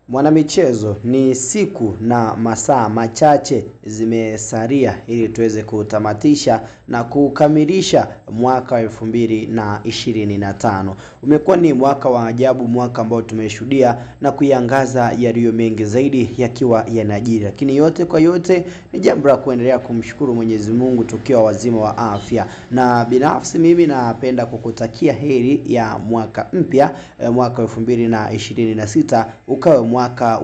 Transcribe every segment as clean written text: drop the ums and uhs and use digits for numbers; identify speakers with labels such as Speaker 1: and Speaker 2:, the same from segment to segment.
Speaker 1: Mwanamichezo, ni siku na masaa machache zimesalia ili tuweze kutamatisha na kukamilisha mwaka wa 2025. Umekuwa ni mwaka wa ajabu, mwaka ambao tumeshuhudia na kuiangaza yaliyo mengi zaidi yakiwa yanajiri. Lakini yote kwa yote ni jambo la kuendelea kumshukuru Mwenyezi Mungu tukiwa wazima wa afya. Na binafsi mimi napenda kukutakia heri ya mwaka mpya, mwaka 2026 ukawe mwaka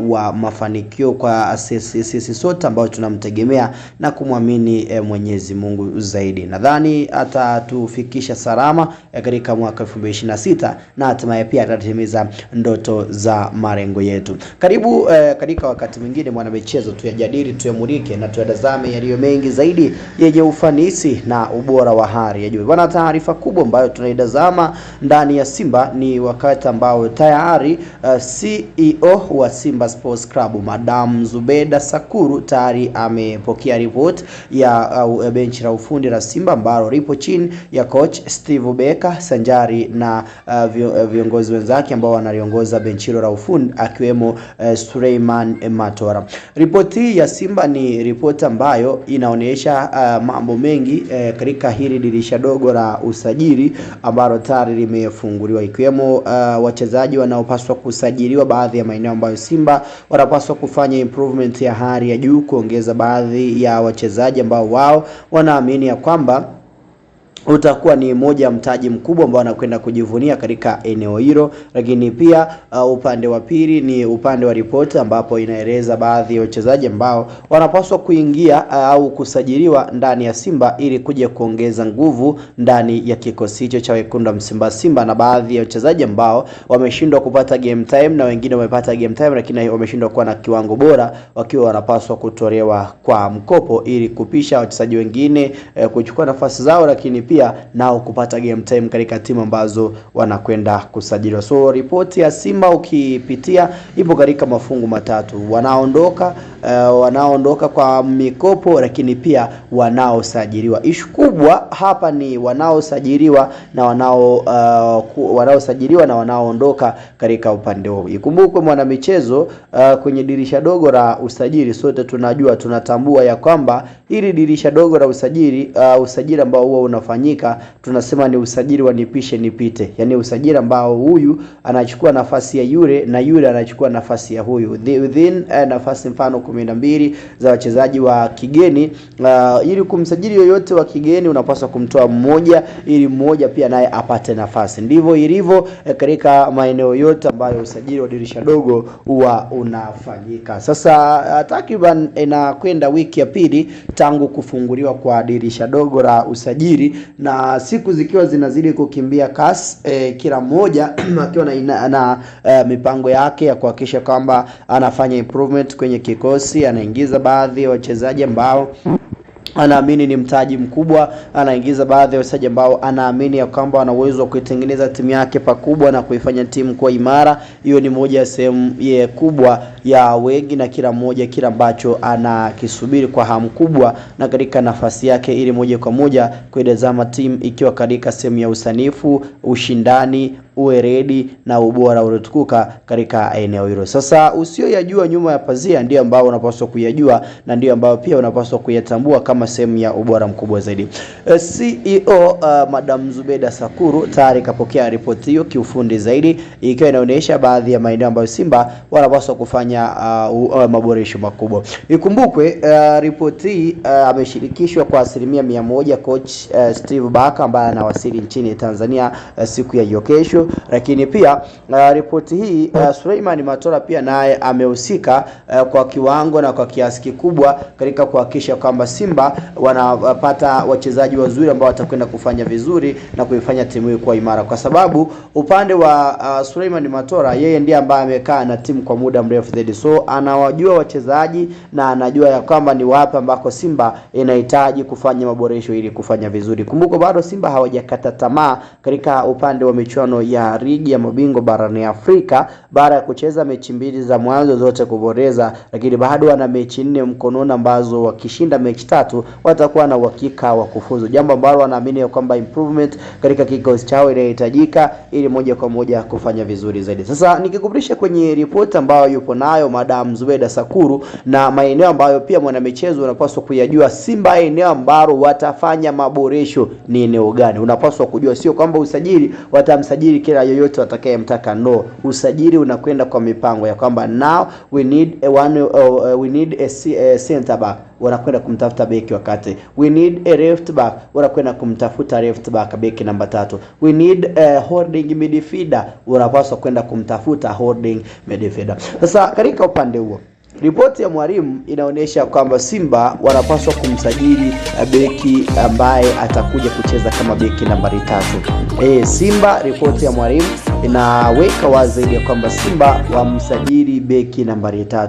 Speaker 1: wa mafanikio kwa sisi sote ambao tunamtegemea na kumwamini Mwenyezi Mungu zaidi. Nadhani atatufikisha salama katika mwaka 2026 na hatimaye pia atatimiza ndoto za malengo yetu. Karibu katika wakati mwingine mwanamichezo, tuyajadili, tuyamulike na tuyatazame yaliyo mengi zaidi yenye ufanisi na ubora wa hali ya juu. Bwana, taarifa kubwa ambayo tunaitazama ndani ya Simba ni wakati ambao tayari CEO wa Simba Sports Club Madam Zubeda Sakuru tayari amepokea report ya benchi la ufundi la Simba ambalo lipo chini ya coach Steve Becker sanjari na viongozi wenzake ambao wanaliongoza benchi la ufundi akiwemo Suleiman Matora. Ripoti hii ya Simba ni ripoti ambayo inaonyesha mambo mengi katika hili dirisha dogo la usajili ambalo tayari limefunguliwa, ikiwemo wachezaji wanaopaswa kusajiliwa, baadhi ya maeneo ambayo Simba wanapaswa kufanya improvement ya hali ya juu, kuongeza baadhi ya wachezaji ambao wao wanaamini ya kwamba utakuwa ni moja mtaji mkubwa ambao anakwenda kujivunia katika eneo hilo. Lakini pia upande wa pili ni upande wa ripoti ambapo inaeleza baadhi ya wachezaji ambao wanapaswa kuingia au kusajiliwa ndani ya Simba ili kuja kuongeza nguvu ndani ya kikosi hicho cha wekundu wa Msimbazi Simba, na baadhi ya wachezaji ambao wameshindwa kupata game time na wengine wamepata game time lakini wameshindwa kuwa na kiwango bora, wakiwa wanapaswa kutolewa kwa mkopo ili kupisha wachezaji wengine kuchukua nafasi zao, lakini pia nao kupata game time katika timu ambazo wanakwenda kusajiliwa. So ripoti ya Simba ukipitia ipo katika mafungu matatu: wanaoondoka kwa mikopo, lakini pia wanaosajiliwa. Ishu kubwa hapa ni wanaosajiliwa na wanaosajiliwa na wanaoondoka katika upande huo. Ikumbukwe mwanamichezo, kwenye dirisha dogo la usajili sote tunatambua ya kwamba hili dirisha dogo la usajili ambao huwa unafanyika tunasema ni usajili wa nipishe nipite. Yani usajili ambao huyu anachukua nafasi ya yule na yule anachukua nafasi ya huyu within nafasi mfano 12 za wachezaji wa kigeni. Ili kumsajili yoyote wa kigeni unapaswa kumtoa mmoja ili mmoja pia naye apate nafasi. Ndivyo ilivyo katika maeneo yote ambayo usajili wa dirisha dogo huwa unafanyika. Sasa takriban inakwenda wiki ya pili tangu kufunguliwa kwa dirisha dogo la usajili, na siku zikiwa zinazidi kukimbia kasi, kila mmoja akiwa na mipango yake ya kuhakikisha kwamba anafanya improvement kwenye kikosi, anaingiza baadhi ya wachezaji ambao anaamini ni mtaji mkubwa, anaingiza baadhi ya wachezaji ambao anaamini ya kwamba ana uwezo wa kuitengeneza timu yake pakubwa na kuifanya timu kuwa imara. Hiyo ni moja ya sehemu kubwa ya wengi, na kila mmoja kila ambacho anakisubiri kwa hamu kubwa na katika nafasi yake, ili moja kwa moja kuidazama timu ikiwa katika sehemu ya usanifu, ushindani, uweredi na ubora uliotukuka katika eneo hilo. Sasa usioyajua nyuma ya pazia ndio ambao unapaswa kuyajua, na ndio ambao pia unapaswa kuyatambua kama sehemu ya ubora mkubwa zaidi. CEO Madam Zubeda Sakuru tayari kapokea ripoti hiyo kiufundi zaidi, ikiwa inaonyesha baadhi ya maeneo ambayo Simba wanapaswa kufanya maboresho makubwa. Ikumbukwe ripoti hii ameshirikishwa kwa 100% coach Steve Becker ambaye anawasili nchini Tanzania siku ya kesho. Lakini pia ripoti hii Suleiman Matora pia naye amehusika kwa kiwango na kwa kiasi kikubwa katika kuhakikisha kwamba Simba wanapata wachezaji wazuri ambao watakwenda kufanya vizuri na kuifanya timu hii kuwa imara, kwa sababu upande wa Suleiman Matora yeye ndiye ambaye amekaa na timu kwa muda mrefu zaidi, so anawajua wachezaji na anajua ya kwamba ni wapi ambako Simba inahitaji kufanya maboresho ili kufanya vizuri. Kumbuka bado Simba hawajakata tamaa katika upande wa michuano ya ligi ya mabingwa barani Afrika baada ya kucheza mechi mbili za mwanzo zote kupoteza, lakini bado wana mechi 4 mkononi ambazo wakishinda mechi 3 watakuwa na uhakika wa kufuzu, jambo ambalo wanaamini kwamba improvement katika kikosi chao inahitajika ili moja kwa moja kufanya vizuri zaidi. Sasa nikikupisha kwenye ripoti ambayo yupo nayo Madam Zubeda Sakuru na maeneo ambayo pia mwanamichezo unapaswa kuyajua, Simba eneo ambalo watafanya maboresho ni eneo gani? Unapaswa kujua, sio kwamba usajili watamsajili kila yoyote atakayemtaka, no. Usajili unakwenda kwa mipango ya kwamba now we need a center back, wanakwenda kumtafuta beki wakati we need a left back, wanakwenda kumtafuta left back beki namba 3. We need a holding midfielder, wanapaswa kwenda kumtafuta holding midfielder. Sasa katika upande huo ripoti ya mwalimu inaonyesha kwamba Simba wanapaswa kumsajili beki ambaye atakuja kucheza kama beki nambari 3. Simba, ripoti ya mwalimu inaweka wazi kwamba Simba wamsajili beki nambari 3.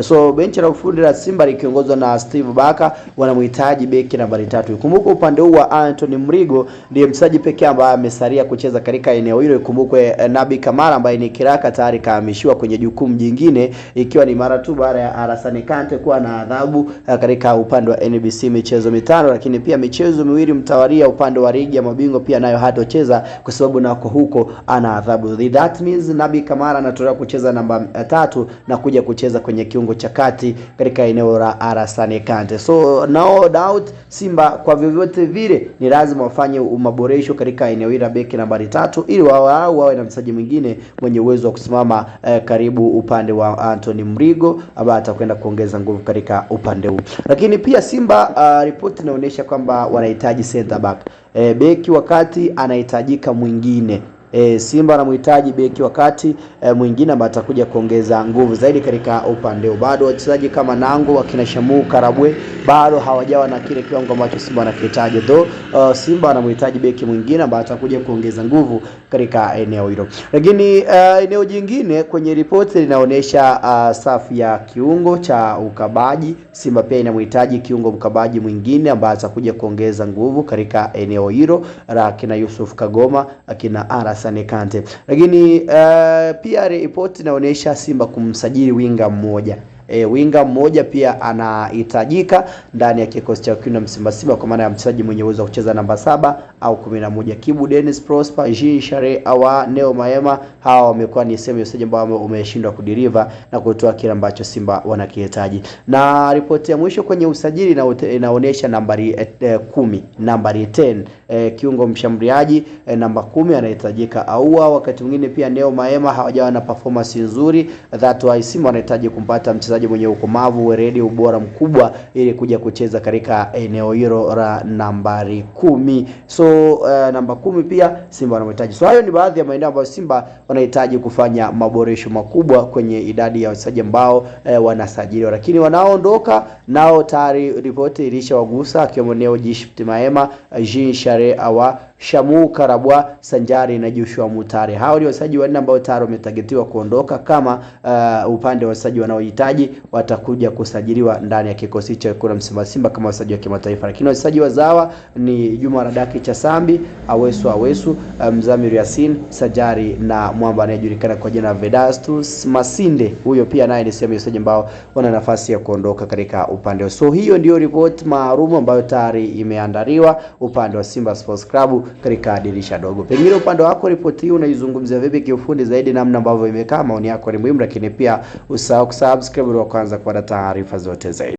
Speaker 1: So benchi la ufundi la Simba likiongozwa na Steve Baka wanamhitaji beki nambari 3. Kumbuka upande huu wa Anthony Mrigo ndiye msaji pekee ambaye amesalia kucheza katika eneo hilo. Ikumbukwe Nabi Kamara ambaye ni kiraka tayari kahamishiwa kwenye jukumu jingine, ikiwa ni mara tu baada ya Alassane Kante kuwa na adhabu katika upande wa NBC michezo 5, lakini pia michezo 2 mtawalia upande wa ligi ya mabingwa pia nayo hatocheza kwa sababu nako huko ana adhabu. That means Nabi Kamara anatolewa kucheza namba 3 na kuja kucheza kwenye kiungo cha kati katika eneo la Alassane Kante. So no doubt Simba kwa vyovyote vile ni lazima wafanye maboresho katika eneo hili la beki nambari 3 ili wawe na msaji mwingine mwenye uwezo wa kusimama karibu upande wa Anthony Mrigo ambaye atakwenda kuongeza nguvu katika upande huu. Lakini pia Simba ripoti inaonyesha kwamba wanahitaji center back. Beki wakati anahitajika mwingine. Simba anamhitaji beki wakati mwingine ambaye atakuja kuongeza nguvu zaidi katika upande huu. Bado wachezaji kama Nango, wakina Shamu Karabwe bado hawajawa na kile kiwango ambacho Simba wanakihitaji. Simba anamhitaji beki mwingine ambaye atakuja kuongeza nguvu katika eneo hilo. Lakini eneo jingine kwenye ripoti linaonyesha safu ya kiungo cha ukabaji. Simba pia inamhitaji kiungo mkabaji mwingine ambaye atakuja kuongeza nguvu katika eneo hilo la kina Yusuf Kagoma, akina Alassane Kante. Lakini pia ripoti inaonyesha Simba kumsajili winga mmoja. Winga mmoja pia anahitajika ndani ya kikosi cha kuna Simba kwa maana ya mchezaji mwenye uwezo wa kucheza namba 7 au 11. Kibu Dennis Prosper, Jean Share au Neo Maema, hawa wamekuwa ni sehemu ya usajili ambao umeshindwa kudeliver na kutoa kile ambacho Simba wanakihitaji. Na ripoti ya mwisho kwenye usajili inaonyesha nambari 10, nambari 10, kiungo mshambuliaji namba 10 anahitajika, au wakati mwingine pia Neo Maema hawajawa na performance nzuri, that why Simba wanahitaji kumpata mchezaji mwenye ukomavu, weledi, ubora mkubwa ili kuja kucheza katika eneo hilo la nambari 10. So namba 10 pia Simba wanahitaji. So hayo ni baadhi ya maeneo ambayo Simba wanahitaji kufanya maboresho makubwa kwenye idadi ya wachezaji ambao wanasajiliwa, lakini wanaoondoka nao tayari ripoti ilishawagusa, akiwemo Neo Jishpt Maema, Jean Share awa Shamu Karabwa sanjari na Joshua Mutare. Hao ni wachezaji wanne ambao tayari wametagetiwa kuondoka. Kama upande wa wachezaji wanaohitaji watakuja kusajiliwa ndani ya kikosi cha kuna Simba kama wachezaji wa kimataifa. Lakini wachezaji wazawa ni Juma Radaki Chasambi, Awesu, Mzamiru Yasin, Sajari na mwamba anayejulikana kwa jina Vedastus Masinde. Huyo pia naye ni sehemu ya wachezaji ambao wana nafasi ya kuondoka katika upande. So hiyo ndio report maalum ambayo tayari imeandaliwa upande wa Simba Sports Club katika dirisha dogo. Pengine upande wako ripoti hii unaizungumzia vipi kiufundi zaidi, namna ambavyo imekaa? Maoni yako ni muhimu, lakini pia usahau kusubscribe ili kwanza kupata taarifa zote zaidi.